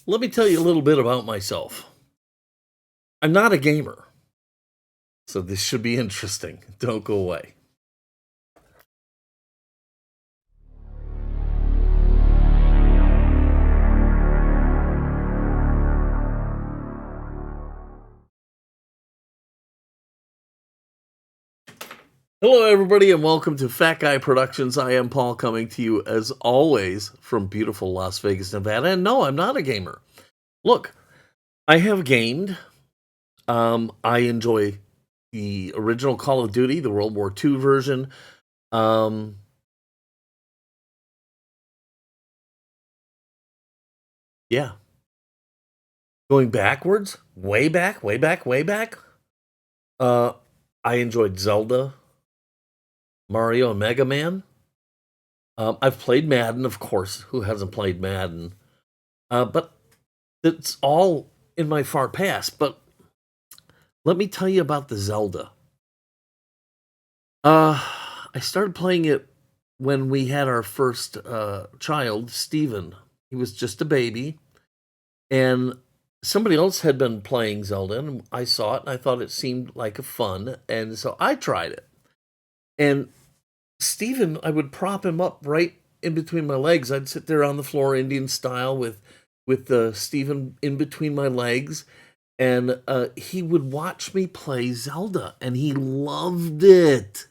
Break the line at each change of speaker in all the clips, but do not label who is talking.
Let me tell you a little bit about myself. I'm not a gamer, so this should be interesting. Don't go away. Hello, everybody, and welcome to Fat Guy Productions. I am Paul, coming to you as always from beautiful Las Vegas, Nevada. And no, I'm not a gamer. Look, I have gamed. I enjoy the original Call of Duty, the World War II version. Um, yeah, going backwards, way back, way back, way back. Uh, I enjoyed Zelda, Mario, and Mega Man. I've played Madden, of course. Who hasn't played Madden? But it's all in my far past. But let me tell you about the Zelda. I started playing it when we had our first child, Steven. He was just a baby, and somebody else had been playing Zelda, and I saw it, and I thought it seemed like a fun, and so I tried it. And Steven, I would prop him up right in between my legs. I'd sit there on the floor, Indian style, with Steven in between my legs, and he would watch me play Zelda, and he loved it.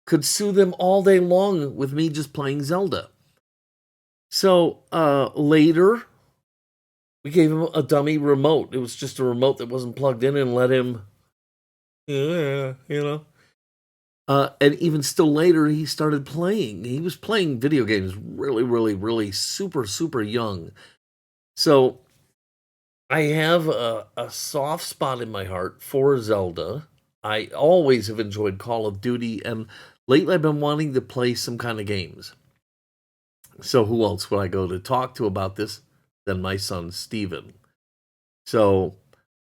Could soothe him all day long with me just playing Zelda. So later, we gave him a dummy remote. It was just a remote that wasn't plugged in, and let him, yeah, you know. And even still later, he started playing. He was playing video games really, really, really super, super young. So I have a soft spot in my heart for Zelda. I always have enjoyed Call of Duty, and lately I've been wanting to play some kind of games. So who else would I go to talk to about this than my son, Steven? So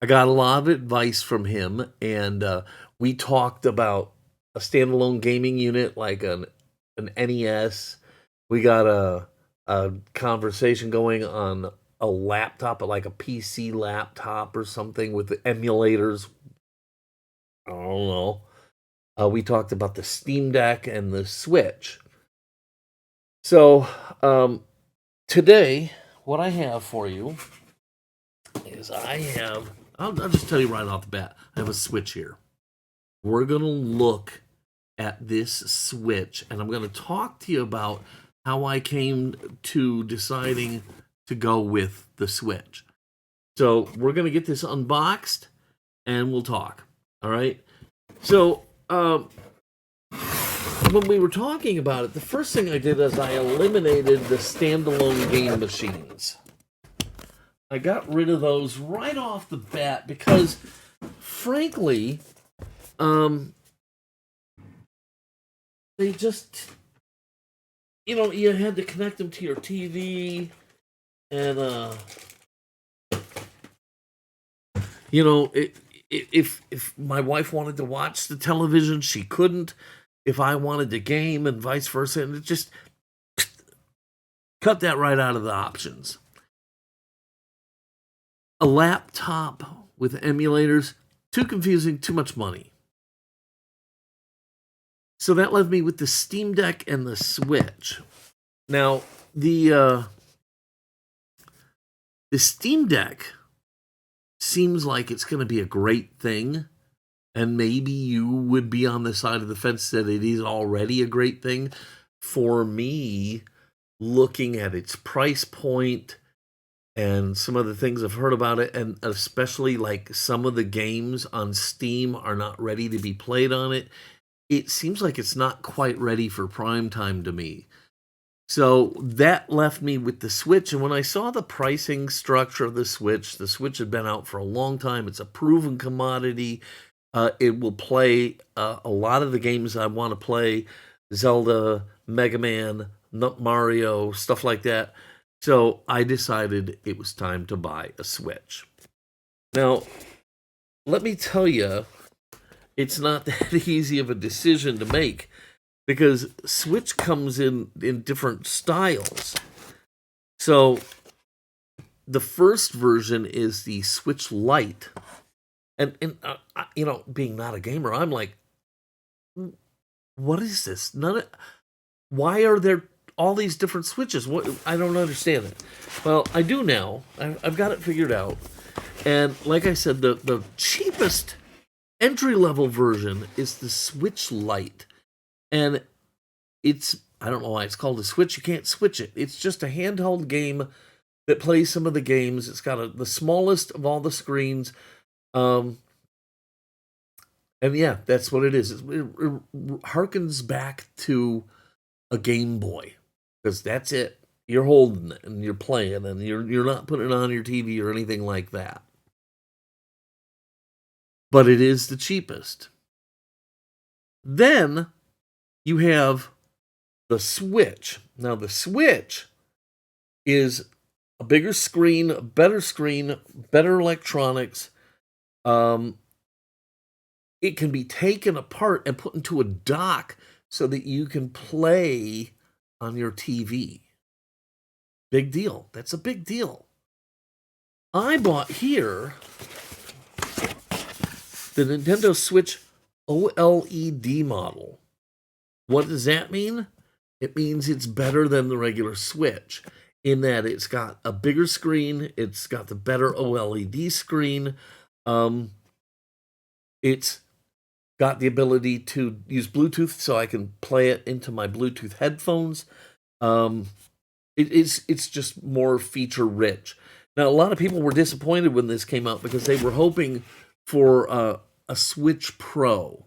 I got a lot of advice from him, and we talked about a standalone gaming unit like an NES. We got a conversation going on a laptop, like a PC laptop or something with the emulators. I don't know. We talked about the Steam Deck and the Switch. So today, what I have for you is I'll just tell you right off the bat, I have a Switch here. We're going to look at this Switch, and I'm going to talk to you about how I came to deciding to go with the Switch. So we're going to get this unboxed, and we'll talk. All right? So when we were talking about it, the first thing I did is I eliminated the standalone game machines. I got rid of those right off the bat because, frankly, they just, you had to connect them to your TV, and if my wife wanted to watch the television, she couldn't. If I wanted to game, and vice versa, and it just cut that right out of the options. A laptop with emulators, too confusing, too much money. So that left me with the Steam Deck and the Switch. Now, the Steam Deck seems like it's going to be a great thing, and maybe you would be on the side of the fence that it is already a great thing. For me, looking at its price point and some of the things I've heard about it, and especially like some of the games on Steam are not ready to be played on it, it seems like it's not quite ready for prime time to me. So that left me with the Switch, and when I saw the pricing structure of the Switch had been out for a long time. It's a proven commodity. It will play a lot of the games I want to play, Zelda, Mega Man, Mario, stuff like that. So I decided it was time to buy a Switch. Now, let me tell you, it's not that easy of a decision to make, because Switch comes in different styles. So the first version is the Switch Lite. And you know, being not a gamer, I'm like, what is this? Why are there all these different switches? What, I don't understand it. Well, I do now. I've got it figured out. And like I said, the cheapest entry-level version is the Switch Lite. And it's, I don't know why it's called a Switch. You can't switch it. It's just a handheld game that plays some of the games. It's got the smallest of all the screens. And yeah, that's what it is. It harkens back to a Game Boy, because that's it. You're holding it and you're playing, and you're not putting it on your TV or anything like that. But it is the cheapest. Then you have the Switch. Now the Switch is a bigger screen, better electronics. It can be taken apart and put into a dock so that you can play on your TV. Big deal. That's a big deal. I bought here the Nintendo Switch OLED model. What does that mean? It means it's better than the regular Switch in that it's got a bigger screen, it's got the better OLED screen, it's got the ability to use Bluetooth, so I can play it into my Bluetooth headphones. It's just more feature rich. Now, a lot of people were disappointed when this came out because they were hoping for a Switch Pro.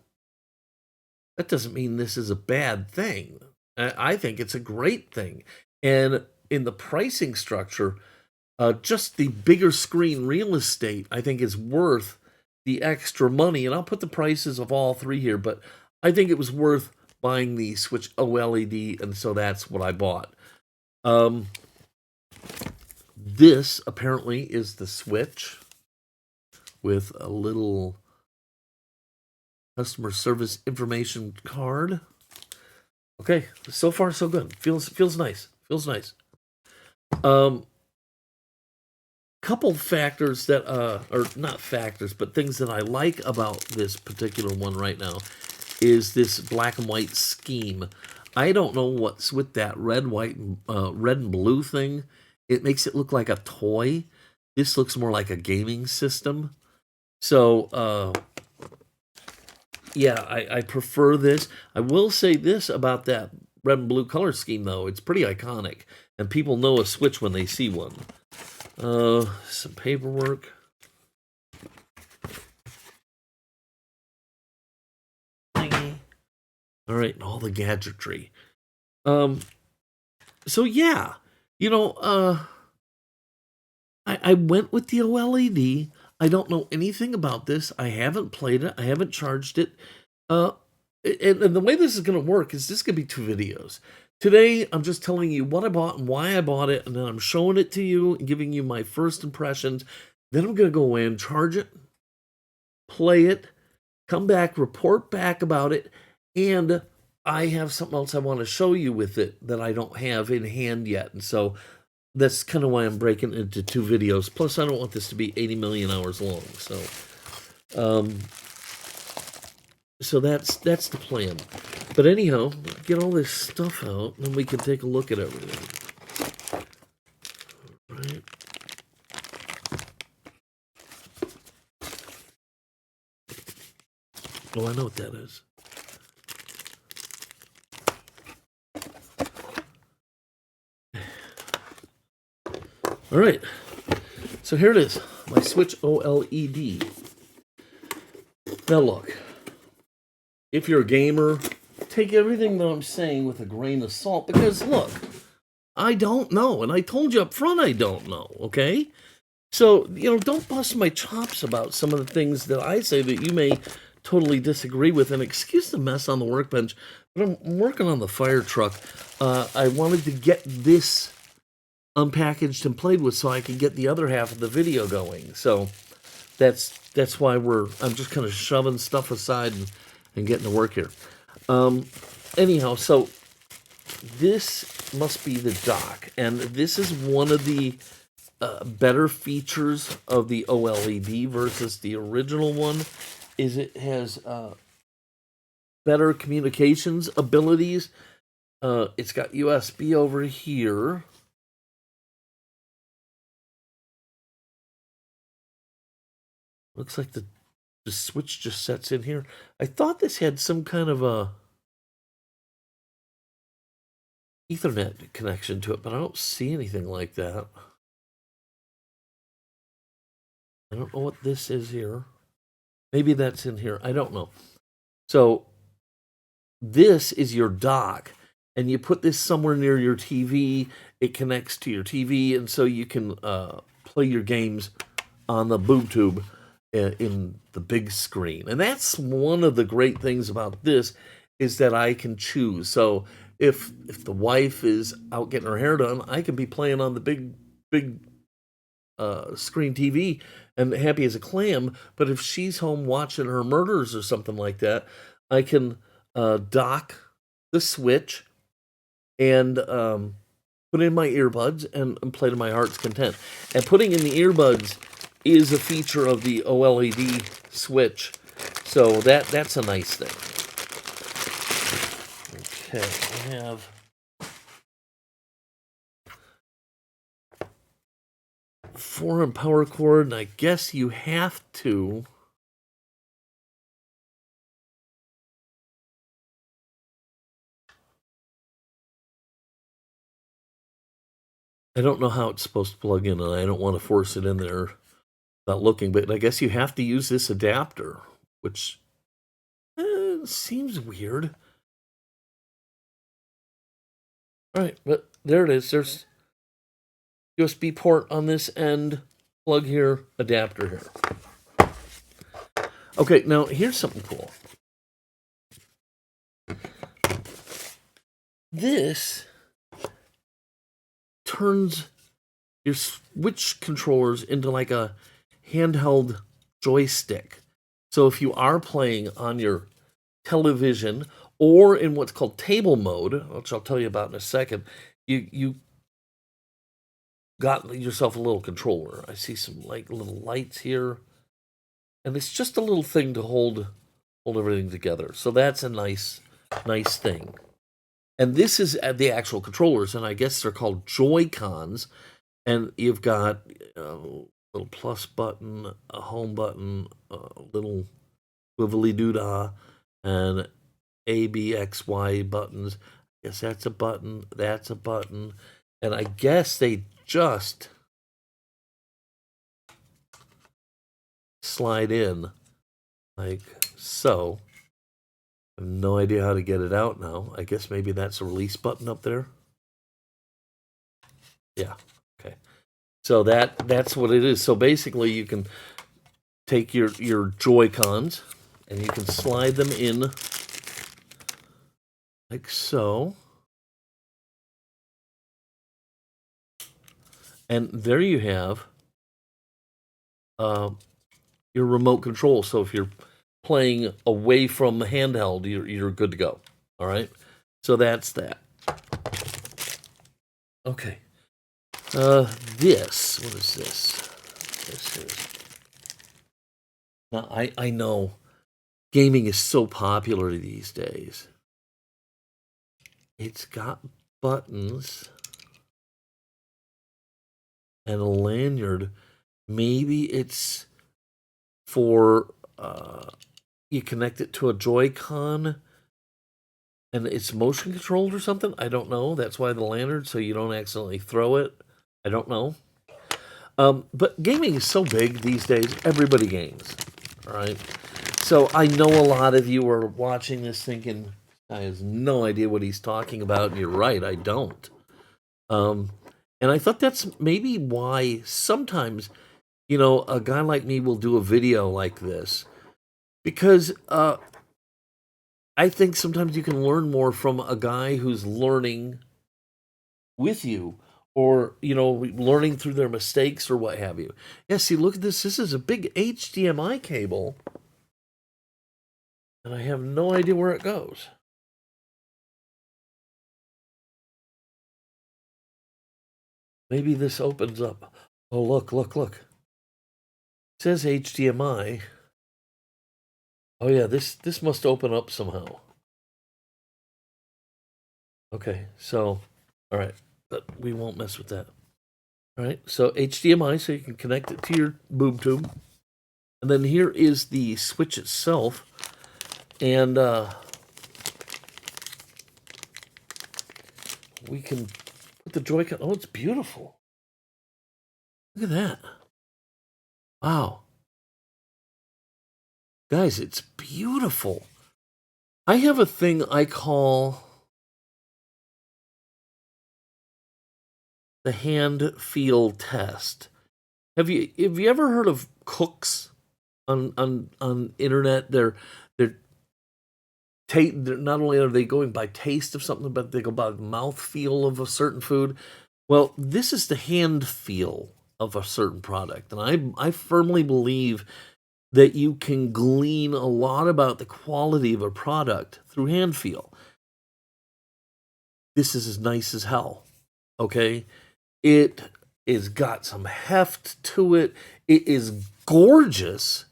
That doesn't mean this is a bad thing. I think it's a great thing. And in the pricing structure, just the bigger screen real estate, I think, is worth the extra money. And I'll put the prices of all three here, but I think it was worth buying the Switch OLED, and so that's what I bought. This apparently is the Switch with a little customer service information card. Okay, so far so good. Feels nice. Feels nice. Couple factors that or not factors, but things that I like about this particular one right now is this black and white scheme. I don't know what's with that red and blue thing. It makes it look like a toy. This looks more like a gaming system. So yeah, I prefer this. I will say this about that red and blue color scheme, though. It's pretty iconic, and people know a Switch when they see one. Some paperwork. All right, and all the gadgetry. So yeah, you know, I went with the OLED. I don't know anything about this. I haven't played it. I haven't charged it. And the way this is going to work is this could be two videos. Today, I'm just telling you what I bought and why I bought it, and then I'm showing it to you and giving you my first impressions. Then I'm going to go away and charge it, play it, come back, report back about it, and I have something else I want to show you with it that I don't have in hand yet. And so that's kind of why I'm breaking it into two videos. Plus, I don't want this to be 80 million hours long. So that's the plan. But anyhow, get all this stuff out, and then we can take a look at everything. All right. Oh, I know what that is. All right. So here it is, my Switch OLED. Now look. If you're a gamer, take everything that I'm saying with a grain of salt, because look, I don't know, and I told you up front I don't know, okay? So, you know, don't bust my chops about some of the things that I say that you may totally disagree with, and excuse the mess on the workbench, but I'm working on the fire truck. I wanted to get this unpackaged and played with so I could get the other half of the video going, so that's why I'm just kind of shoving stuff aside and getting to work here. Anyhow, so this must be the dock, and this is one of the better features of the OLED versus the original one is it has better communications abilities. It's got USB over here. Looks like the switch just sets in here. I thought this had some kind of a Ethernet connection to it, but I don't see anything like that. I don't know what this is here. Maybe that's in here. I don't know. So this is your dock, and you put this somewhere near your TV. It connects to your TV, and so you can play your games on the boob tube in the big screen. And that's one of the great things about this is that I can choose. So if the wife is out getting her hair done, I can be playing on the big screen TV and happy as a clam. But if she's home watching her murders or something like that, I can dock the switch and put in my earbuds and play to my heart's content. And putting in the earbuds is a feature of the OLED switch, so that's a nice thing. Okay, I have 4 power cord, and I guess you have to I don't know how it's supposed to plug in, and I don't want to force it in there without looking, but I guess you have to use this adapter, which seems weird. All right, but there it is. There's USB port on this end, plug here, adapter here. Okay, now here's something cool. This turns your Switch controllers into like a handheld joystick. So if you are playing on your television or in what's called table mode, which I'll tell you about in a second, you got yourself a little controller. I see some like little lights here, and it's just a little thing to hold everything together. So that's a nice thing. And this is the actual controllers, and I guess they're called Joy-Cons. And you've got a little plus button, a home button, a little wibbly doodah, and A, B, X, Y buttons. I guess that's a button, that's a button. And I guess they just slide in like so. I have no idea how to get it out now. I guess maybe that's a release button up there. Yeah, okay. So that's what it is. So basically you can take your Joy-Cons and you can slide them in like so. And there you have your remote control. So if you're playing away from the handheld, you're good to go. All right. So that's that. Okay. This, what is this? This is. Now I know gaming is so popular these days. It's got buttons and a lanyard. Maybe it's for you connect it to a Joy-Con and it's motion controlled or something. I don't know. That's why the lanyard, so you don't accidentally throw it. I don't know. But gaming is so big these days. Everybody games. All right. So I know a lot of you are watching this thinking, I have no idea what he's talking about. And you're right. I don't. And I thought that's maybe why sometimes, a guy like me will do a video like this. Because I think sometimes you can learn more from a guy who's learning with you or, learning through their mistakes or what have you. Yeah, see, look at this. This is a big HDMI cable. And I have no idea where it goes. Maybe this opens up. Oh, look, look, look. It says HDMI. Oh yeah, this must open up somehow. Okay, so, all right, but we won't mess with that. All right, so HDMI, so you can connect it to your boob tube. And then here is the switch itself. And we can put the Joy-Con. Oh, it's beautiful. Look at that. Wow. Guys, it's beautiful. I have a thing I call the hand feel test. Have you ever heard of cooks on internet? They're not only are they going by taste of something, but they go by mouth feel of a certain food. Well, this is the hand feel of a certain product, and I firmly believe that you can glean a lot about the quality of a product through hand feel. This is as nice as hell. Okay, it is got some heft to it. It is gorgeous,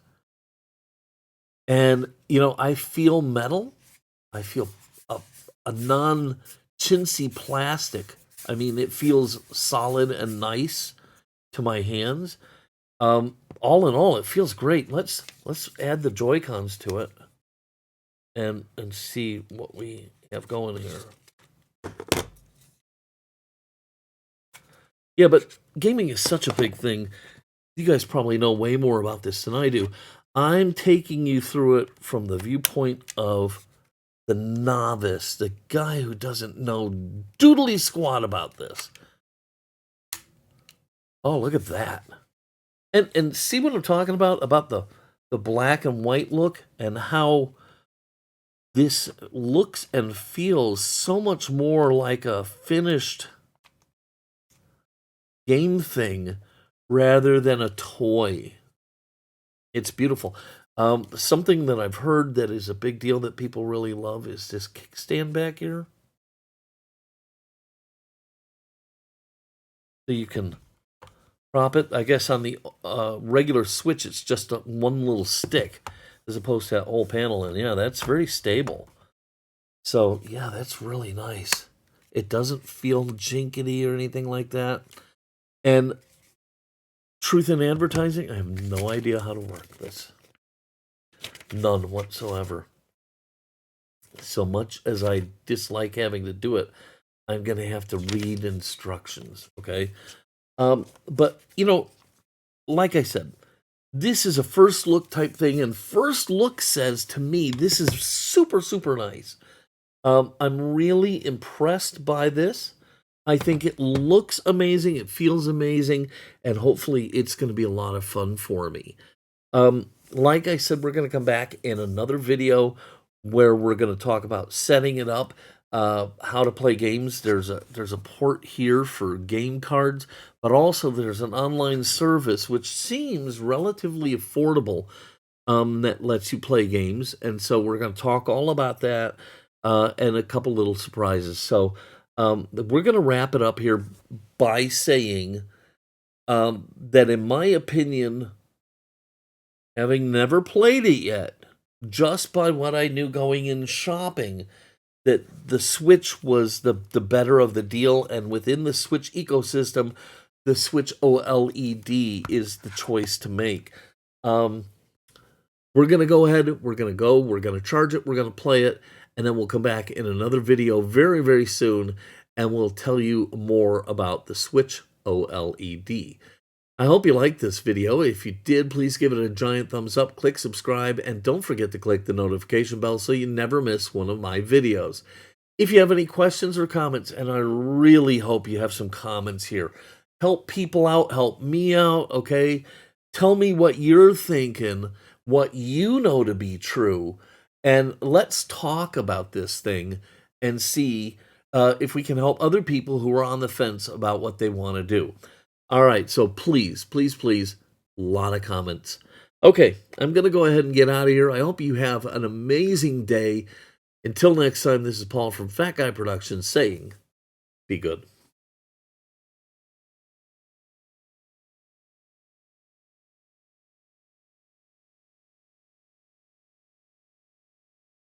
and I feel metal. I feel a non-chintzy plastic. I mean, it feels solid and nice to my hands. All in all, it feels great. Let's add the Joy-Cons to it and see what we have going here. Yeah, but gaming is such a big thing. You guys probably know way more about this than I do. I'm taking you through it from the viewpoint of the novice, the guy who doesn't know doodly squat about this. Oh, look at that. And see what I'm talking about the black and white look and how this looks and feels so much more like a finished game thing rather than a toy. It's beautiful. Something that I've heard that is a big deal that people really love is this kickstand back here. So you can prop it. I guess on the regular Switch, it's just one little stick as opposed to that whole panel. And yeah, that's very stable. So yeah, that's really nice. It doesn't feel jinkety or anything like that. And truth in advertising, I have no idea how to work this. None whatsoever. So much as I dislike having to do it, I'm going to have to read instructions, okay? But, like I said, this is a first look type thing, and first look says to me, this is super, super nice. I'm really impressed by this. I think it looks amazing, it feels amazing, and hopefully it's going to be a lot of fun for me. Like I said, we're going to come back in another video where we're going to talk about setting it up, how to play games. There's a port here for game cards, but also there's an online service which seems relatively affordable that lets you play games. And so we're going to talk all about that and a couple little surprises. So we're going to wrap it up here by saying that in my opinion, having never played it yet, just by what I knew going in shopping, that the Switch was the better of the deal, and within the Switch ecosystem, the Switch OLED is the choice to make. We're going to go ahead, we're going to charge it, we're going to play it, and then we'll come back in another video very, very soon, and we'll tell you more about the Switch OLED. I hope you liked this video. If you did, please give it a giant thumbs up, click subscribe, and don't forget to click the notification bell so you never miss one of my videos. If you have any questions or comments, and I really hope you have some comments here, help people out, help me out, okay? Tell me what you're thinking, what you know to be true, and let's talk about this thing and see if we can help other people who are on the fence about what they want to do. All right, so please, please, please, a lot of comments. Okay, I'm going to go ahead and get out of here. I hope you have an amazing day. Until next time, this is Paul from Fat Guy Productions saying, be good.